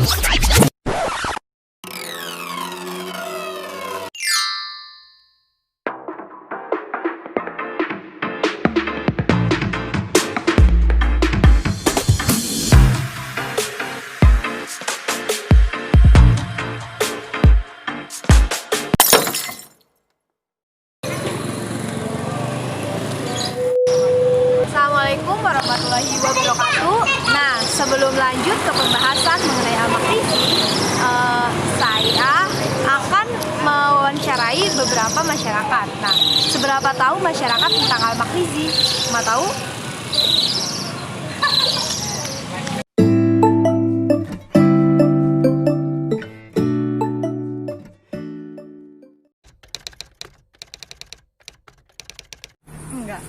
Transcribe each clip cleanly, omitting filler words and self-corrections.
Assalamualaikum warahmatullahi wabarakatuh. Nah, sebelum lanjut ke pembahasan mengenai Al-Maqrizi, saya akan mewawancarai beberapa masyarakat. Nah, seberapa tahu masyarakat tentang Al-Maqrizi? Mau tahu? Enggak.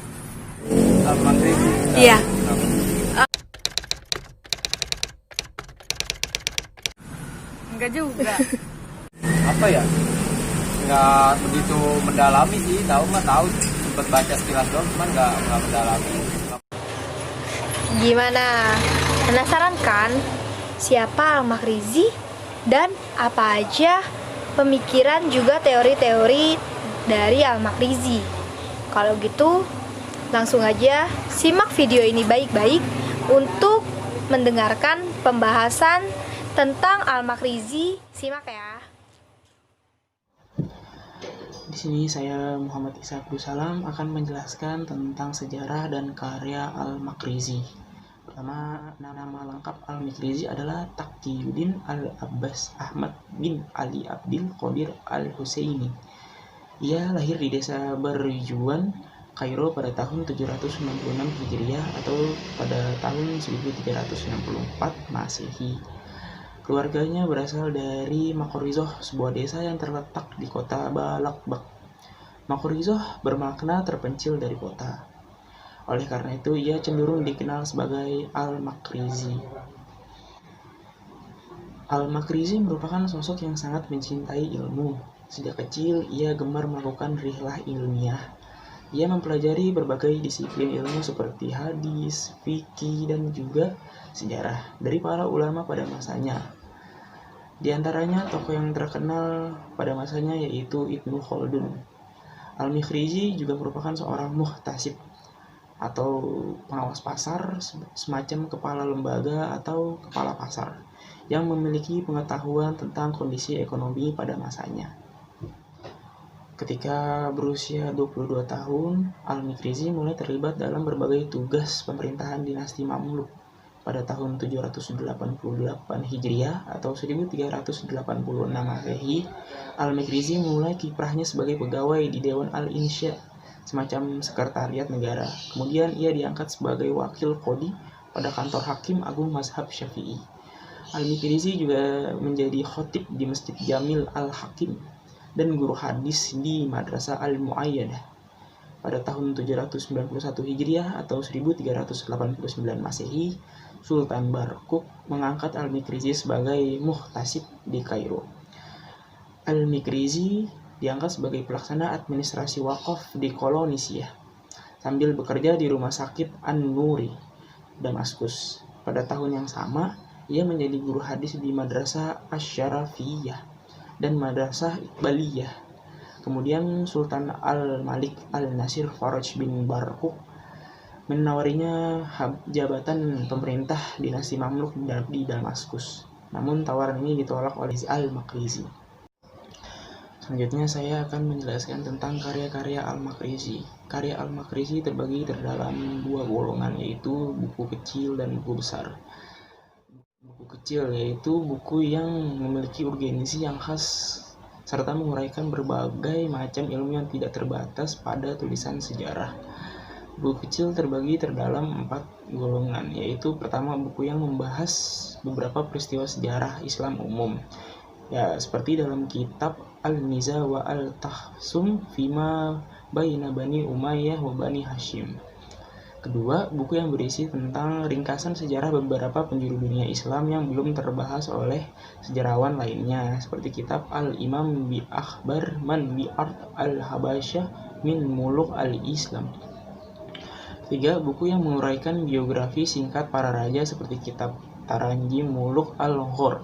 Al-Maqrizi. Iya. Enggak juga. Apa ya? Nggak begitu mendalami sih, tahu sempet baca sekilas doang, cuman nggak mendalami. Gimana? Penasaran kan? Siapa Al-Maqrizi dan apa aja pemikiran juga teori-teori dari Al-Maqrizi? Kalau gitu, langsung aja simak video ini baik-baik untuk mendengarkan pembahasan tentang Al-Maqrizi. Simak ya. Di sini saya Muhammad Isa Abdul Salam akan menjelaskan tentang sejarah dan karya Al-Maqrizi. Pertama, nama lengkap Al-Maqrizi adalah Taqiyuddin Al-Abbas Ahmad bin Ali Abdil Qadir Al-Husaini. Ia lahir di desa Barjuan, Kairo pada tahun 766 Hijriah atau pada tahun 1364 Masehi. Keluarganya berasal dari Makorizoh, sebuah desa yang terletak di kota Balakbak. Makorizoh bermakna terpencil dari kota. Oleh karena itu, ia cenderung dikenal sebagai Al-Maqrizi. Al-Maqrizi merupakan sosok yang sangat mencintai ilmu. Sejak kecil, ia gemar melakukan rihlah ilmiah. Ia mempelajari berbagai disiplin ilmu seperti hadis, fikih, dan juga sejarah dari para ulama pada masanya. Di antaranya tokoh yang terkenal pada masanya yaitu Ibnu Khaldun. Al-Maqrizi juga merupakan seorang muhtasib atau pengawas pasar, semacam kepala lembaga atau kepala pasar yang memiliki pengetahuan tentang kondisi ekonomi pada masanya. Ketika berusia 22 tahun, Al-Maqrizi mulai terlibat dalam berbagai tugas pemerintahan dinasti Mamluk. Pada tahun 788 Hijriah atau 1386 Masehi, Al-Maqrizi mulai kiprahnya sebagai pegawai di Dewan Al-Insya, semacam sekretariat negara. Kemudian ia diangkat sebagai wakil qadhi pada kantor hakim agung mazhab Syafi'i. Al-Maqrizi juga menjadi khatib di Masjid Jamil Al-Hakim dan guru hadis di Madrasah Al-Muayyadah. Pada tahun 791 Hijriah atau 1389 Masehi, Sultan Barquq mengangkat Al-Maqrizi sebagai muhtasib di Kairo. Al-Maqrizi diangkat sebagai pelaksana administrasi wakaf di Kolonisia sambil bekerja di rumah sakit An-Nuri, Damaskus. Pada tahun yang sama, ia menjadi guru hadis di Madrasah Asy-Syarafiyah dan Madrasah Iqbaliyah. Kemudian Sultan Al-Malik Al-Nasir Faraj bin Barquq menawarinya jabatan pemerintah dinasti Mamluk di Damaskus. Namun tawaran ini ditolak oleh Al-Maqrizi. Selanjutnya saya akan menjelaskan tentang karya-karya Al-Maqrizi. Karya Al-Maqrizi terbagi terdalam dua golongan, yaitu buku kecil dan buku besar. Buku kecil yaitu buku yang memiliki urgensi yang khas serta menguraikan berbagai macam ilmu yang tidak terbatas pada tulisan sejarah. Buku kecil terbagi terdalam 4 golongan, yaitu pertama buku yang membahas beberapa peristiwa sejarah Islam umum. Ya, seperti dalam kitab Al-Niza wa Al-Tahsum Fima Baina Bani Umayyah wa Bani Hashim. Kedua, buku yang berisi tentang ringkasan sejarah beberapa penjuru dunia Islam yang belum terbahas oleh sejarawan lainnya, seperti kitab Al-Imam bi Akhbar Man bi Ard Al-Habasyah min Muluk Al-Islam. Tiga, buku yang menguraikan biografi singkat para raja seperti kitab Taranji Muluk Al-Ghor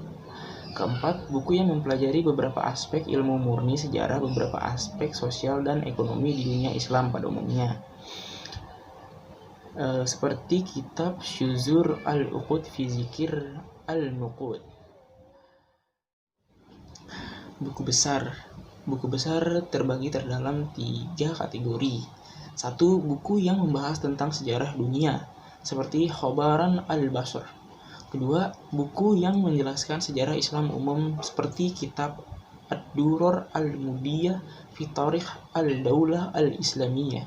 Keempat, buku yang mempelajari beberapa aspek ilmu murni sejarah, beberapa aspek sosial dan ekonomi di dunia Islam pada umumnya. Seperti kitab Syuzur al-Uqud fi Zikir al-Nuqud. Buku besar terbagi terdalam 3 kategori. 1. Buku yang membahas tentang sejarah dunia, seperti Khobaran al-Basr. Kedua, buku yang menjelaskan sejarah Islam umum, seperti kitab Ad-Duror al-Mudiyah fi Tarikh al-Daulah al-Islamiyah.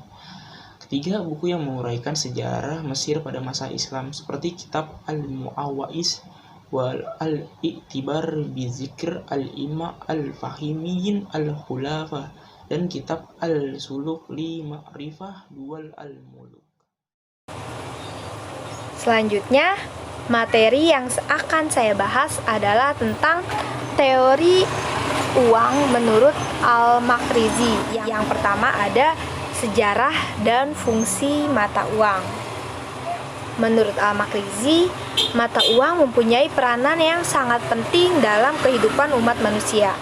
Ketiga, buku yang menguraikan sejarah Mesir pada masa Islam, seperti kitab Al-Mu'awais wal al-I'tibar bi Zikr al-Ima al-Fahimiyin al-Khulafa dan kitab Al-Suluk li Ma'rifah Dual al-Muluk. Selanjutnya, materi yang akan saya bahas adalah tentang teori uang menurut Al-Makrizi. Yang pertama ada sejarah dan fungsi mata uang. Menurut Al-Makrizi, mata uang mempunyai peranan yang sangat penting dalam kehidupan umat manusia.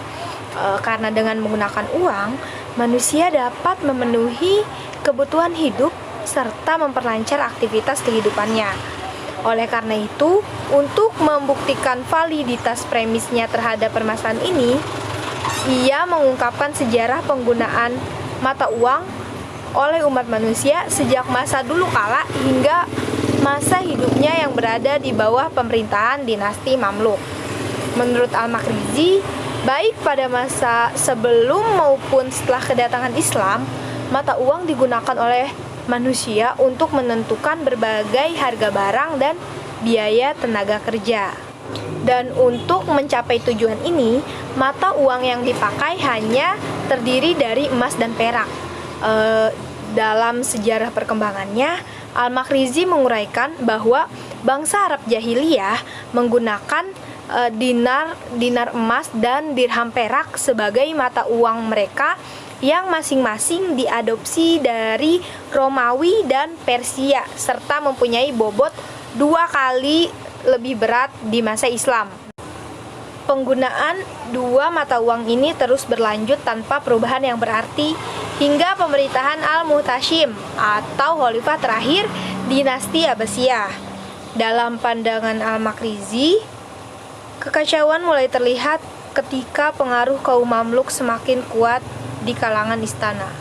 Karena dengan menggunakan uang, manusia dapat memenuhi kebutuhan hidup serta memperlancar aktivitas kehidupannya. Oleh karena itu, untuk membuktikan validitas premisnya terhadap permasalahan ini, ia mengungkapkan sejarah penggunaan mata uang oleh umat manusia sejak masa dulu kala hingga masa hidupnya yang berada di bawah pemerintahan dinasti Mamluk. Menurut Al-Makrizi, baik pada masa sebelum maupun setelah kedatangan Islam, mata uang digunakan oleh manusia untuk menentukan berbagai harga barang dan biaya tenaga kerja. Dan untuk mencapai tujuan ini, mata uang yang dipakai hanya terdiri dari emas dan perak. Dalam sejarah perkembangannya, Al-Makrizi menguraikan bahwa bangsa Arab Jahiliyah menggunakan dinar emas dan dirham perak sebagai mata uang mereka yang masing-masing diadopsi dari Romawi dan Persia serta mempunyai bobot 2 kali lebih berat di masa Islam. Penggunaan dua mata uang ini terus berlanjut tanpa perubahan yang berarti hingga pemerintahan Al-Muhtashim atau khalifah terakhir dinasti Abbasiyah. Dalam pandangan Al-Makrizi, kekacauan mulai terlihat ketika pengaruh kaum Mamluk semakin kuat di kalangan istana,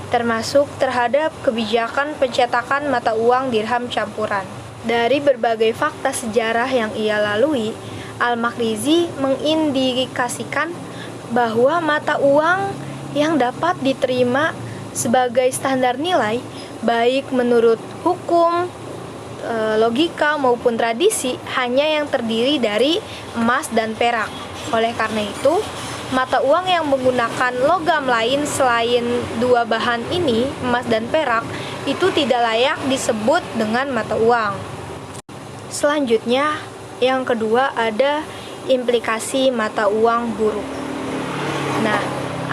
termasuk terhadap kebijakan pencetakan mata uang dirham campuran. Dari berbagai fakta sejarah yang ia lalui, Al-Makrizi mengindikasikan bahwa mata uang yang dapat diterima sebagai standar nilai, baik menurut hukum, logika maupun tradisi, hanya yang terdiri dari emas dan perak. Oleh karena itu, mata uang yang menggunakan logam lain selain dua bahan ini, emas dan perak, itu tidak layak disebut dengan mata uang. Selanjutnya, yang kedua ada implikasi mata uang buruk. Nah,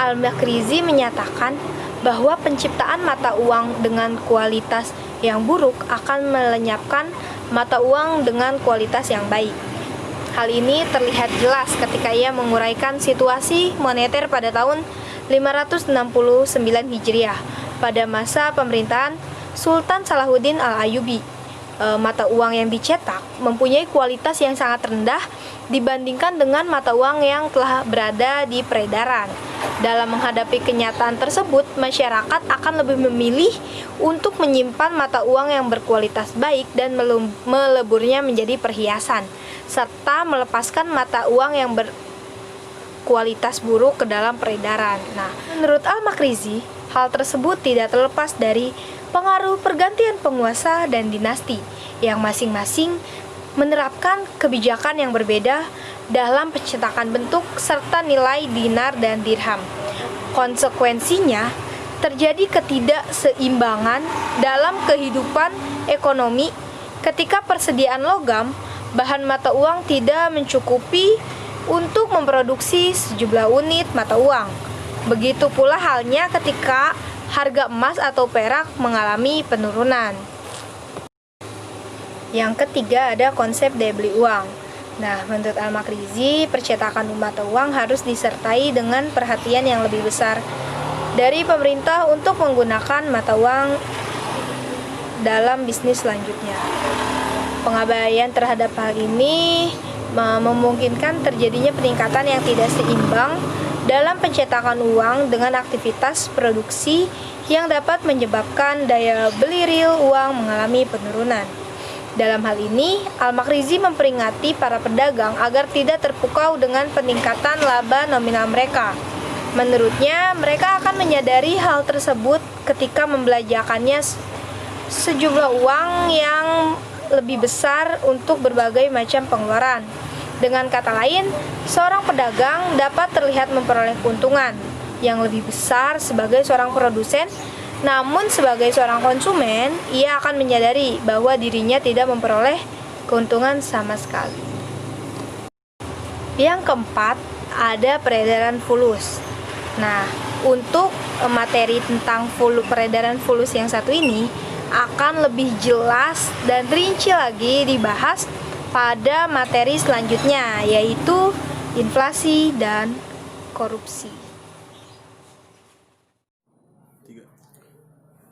Al-Makrizi menyatakan bahwa penciptaan mata uang dengan kualitas yang buruk akan melenyapkan mata uang dengan kualitas yang baik. Hal ini terlihat jelas ketika ia menguraikan situasi moneter pada tahun 569 Hijriah pada masa pemerintahan Sultan Salahuddin Al-Ayyubi. Mata uang yang dicetak mempunyai kualitas yang sangat rendah dibandingkan dengan mata uang yang telah berada di peredaran. Dalam menghadapi kenyataan tersebut, masyarakat akan lebih memilih untuk menyimpan mata uang yang berkualitas baik dan meleburnya menjadi perhiasan, serta melepaskan mata uang yang berkualitas buruk ke dalam peredaran. Nah, menurut Al-Makrizi, hal tersebut tidak terlepas dari pengaruh pergantian penguasa dan dinasti yang masing-masing menerapkan kebijakan yang berbeda dalam pencetakan bentuk serta nilai dinar dan dirham. Konsekuensinya, terjadi ketidakseimbangan dalam kehidupan ekonomi ketika persediaan logam, bahan mata uang tidak mencukupi untuk memproduksi sejumlah unit mata uang. Begitu pula halnya ketika harga emas atau perak mengalami penurunan. Yang ketiga ada konsep daya beli uang. Nah, menurut Al-Makrizi, percetakan mata uang harus disertai dengan perhatian yang lebih besar dari pemerintah untuk menggunakan mata uang dalam bisnis selanjutnya. Pengabaian terhadap hal ini memungkinkan terjadinya peningkatan yang tidak seimbang dalam pencetakan uang dengan aktivitas produksi yang dapat menyebabkan daya beli real uang mengalami penurunan. Dalam hal ini, Al-Makrizi memperingati para pedagang agar tidak terpukau dengan peningkatan laba nominal mereka. Menurutnya, mereka akan menyadari hal tersebut ketika membelanjakannya sejumlah uang yang lebih besar untuk berbagai macam pengeluaran. Dengan kata lain, seorang pedagang dapat terlihat memperoleh keuntungan yang lebih besar sebagai seorang produsen. Namun sebagai seorang konsumen, ia akan menyadari bahwa dirinya tidak memperoleh keuntungan sama sekali. Yang keempat, ada peredaran fulus. Nah, untuk materi tentang peredaran fulus yang satu ini akan lebih jelas dan rinci lagi dibahas pada materi selanjutnya, yaitu inflasi dan korupsi.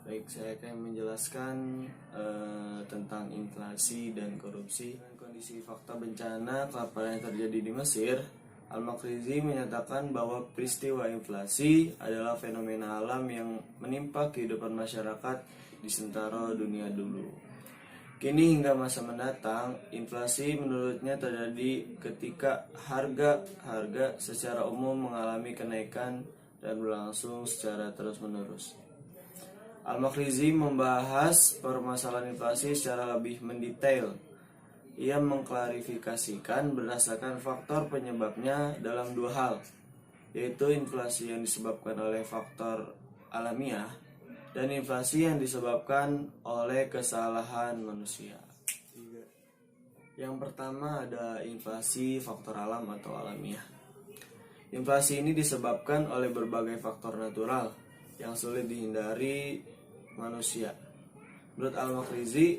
Baik, saya akan menjelaskan tentang inflasi dan korupsi. Kondisi fakta bencana kelaparan yang terjadi di Mesir, Al-Makrizi menyatakan bahwa peristiwa inflasi adalah fenomena alam yang menimpa kehidupan masyarakat di seantero dunia dulu. Kini hingga masa mendatang, inflasi menurutnya terjadi ketika harga secara umum mengalami kenaikan dan berlangsung secara terus-menerus. Al-Makrizi membahas permasalahan inflasi secara lebih mendetail. Ia mengklarifikasikan berdasarkan faktor penyebabnya dalam dua hal, yaitu inflasi yang disebabkan oleh faktor alamiah dan inflasi yang disebabkan oleh kesalahan manusia. Yang pertama ada inflasi faktor alam atau alamiah. Inflasi ini disebabkan oleh berbagai faktor natural yang sulit dihindari manusia. Menurut Al-Makrizi,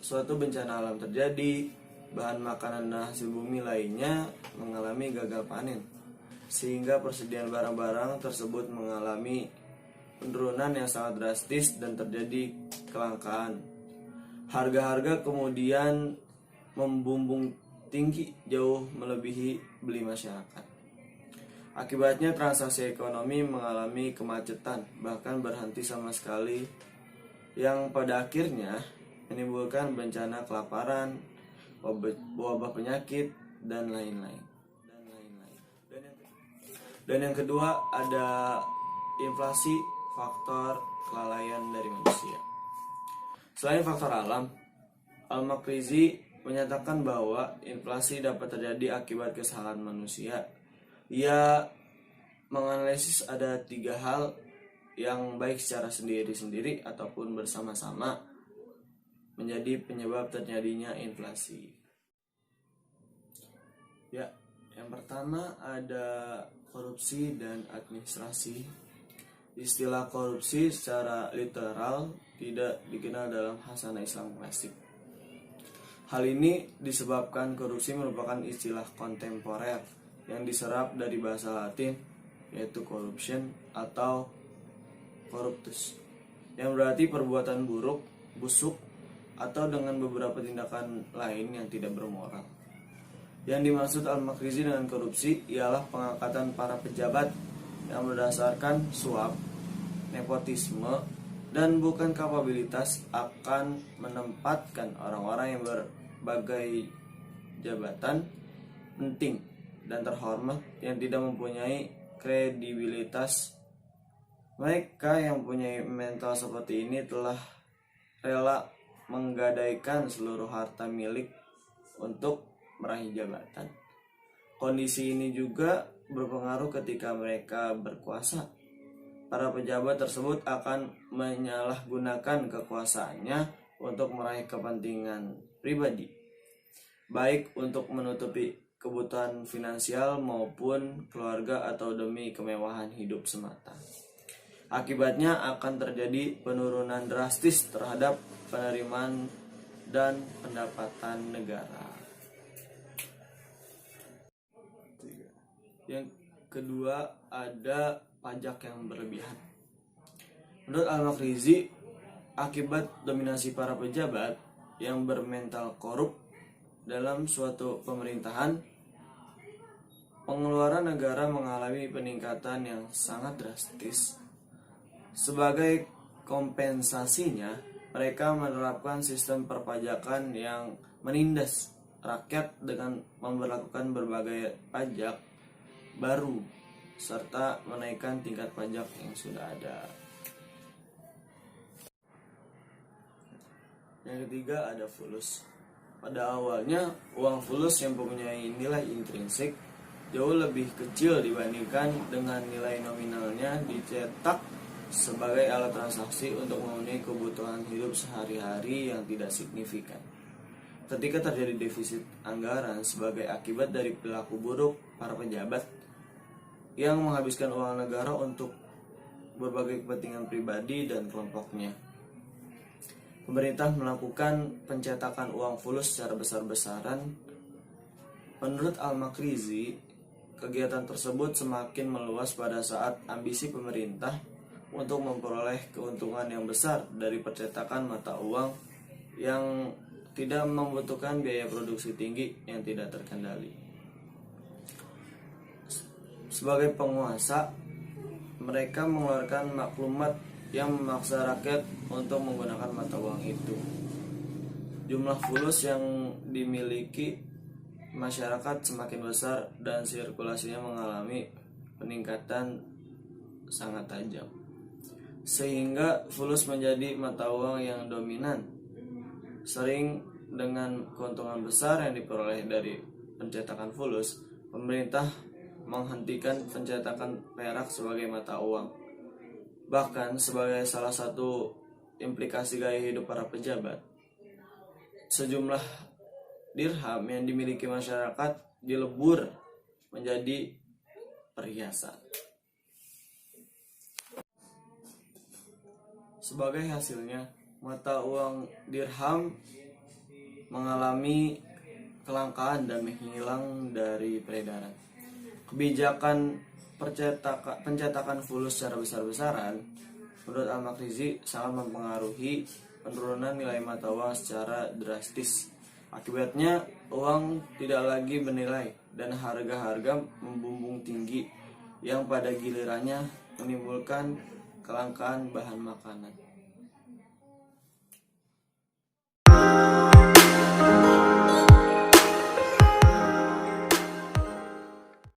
suatu bencana alam terjadi, bahan makanan dan hasil bumi lainnya mengalami gagal panen, sehingga persediaan barang-barang tersebut mengalami penurunan yang sangat drastis dan terjadi kelangkaan. Harga-harga kemudian membumbung tinggi jauh melebihi beli masyarakat. Akibatnya transaksi ekonomi mengalami kemacetan, bahkan berhenti sama sekali, yang pada akhirnya menimbulkan bencana kelaparan, wabah penyakit, dan lain-lain. Dan yang kedua ada inflasi faktor kelalaian dari manusia. Selain faktor alam, Al-Makrizi menyatakan bahwa inflasi dapat terjadi akibat kesalahan manusia. Ia menganalisis ada 3 hal yang baik secara sendiri-sendiri ataupun bersama-sama menjadi penyebab terjadinya inflasi. Ya, yang pertama ada korupsi dan administrasi. Istilah korupsi secara literal tidak dikenal dalam hasanah Islam klasik. Hal ini disebabkan korupsi merupakan istilah kontemporer yang diserap dari bahasa Latin, yaitu corruption atau corruptus, yang berarti perbuatan buruk, busuk, atau dengan beberapa tindakan lain yang tidak bermoral. Yang dimaksud Al-Makrizi dengan korupsi ialah pengangkatan para pejabat yang berdasarkan suap, nepotisme, dan bukan kapabilitas akan menempatkan orang-orang yang berbagai jabatan penting dan terhormat yang tidak mempunyai kredibilitas. Mereka yang punya mental seperti ini telah rela menggadaikan seluruh harta milik untuk meraih jabatan. Kondisi ini juga berpengaruh ketika mereka berkuasa. Para pejabat tersebut akan menyalahgunakan kekuasaannya untuk meraih kepentingan pribadi, baik untuk menutupi kebutuhan finansial maupun keluarga atau demi kemewahan hidup semata. Akibatnya akan terjadi penurunan drastis terhadap penerimaan dan pendapatan negara. Yang kedua, ada pajak yang berlebihan. Menurut Al-Makrizi, akibat dominasi para pejabat yang bermental korup dalam suatu pemerintahan, pengeluaran negara mengalami peningkatan yang sangat drastis. Sebagai kompensasinya, mereka menerapkan sistem perpajakan yang menindas rakyat dengan memberlakukan berbagai pajak baru serta menaikkan tingkat pajak yang sudah ada. Yang ketiga, ada fulus. Pada awalnya, uang fulus yang mempunyai nilai intrinsik jauh lebih kecil dibandingkan dengan nilai nominalnya dicetak sebagai alat transaksi untuk memenuhi kebutuhan hidup sehari-hari yang tidak signifikan. Ketika terjadi defisit anggaran sebagai akibat dari perilaku buruk para pejabat yang menghabiskan uang negara untuk berbagai kepentingan pribadi dan kelompoknya, pemerintah melakukan pencetakan uang fulus secara besar-besaran. Menurut Al-Makrizi, kegiatan tersebut semakin meluas pada saat ambisi pemerintah untuk memperoleh keuntungan yang besar dari percetakan mata uang yang tidak membutuhkan biaya produksi tinggi yang tidak terkendali. Sebagai penguasa, mereka mengeluarkan maklumat yang memaksa rakyat untuk menggunakan mata uang itu. Jumlah fulus yang dimiliki masyarakat semakin besar dan sirkulasinya mengalami peningkatan sangat tajam, sehingga fulus menjadi mata uang yang dominan, sering dengan keuntungan besar yang diperoleh dari pencetakan fulus. Pemerintah menghentikan pencetakan perak sebagai mata uang. Bahkan sebagai salah satu implikasi gaya hidup para pejabat, sejumlah dirham yang dimiliki masyarakat dilebur menjadi perhiasan. Sebagai hasilnya, mata uang dirham mengalami kelangkaan dan menghilang dari peredaran. Kebijakan pencetakan fulus secara besar-besaran menurut Al-Makrizi sangat mempengaruhi penurunan nilai mata uang secara drastis. Akibatnya, uang tidak lagi bernilai dan harga-harga membumbung tinggi yang pada gilirannya menimbulkan kelangkaan bahan makanan.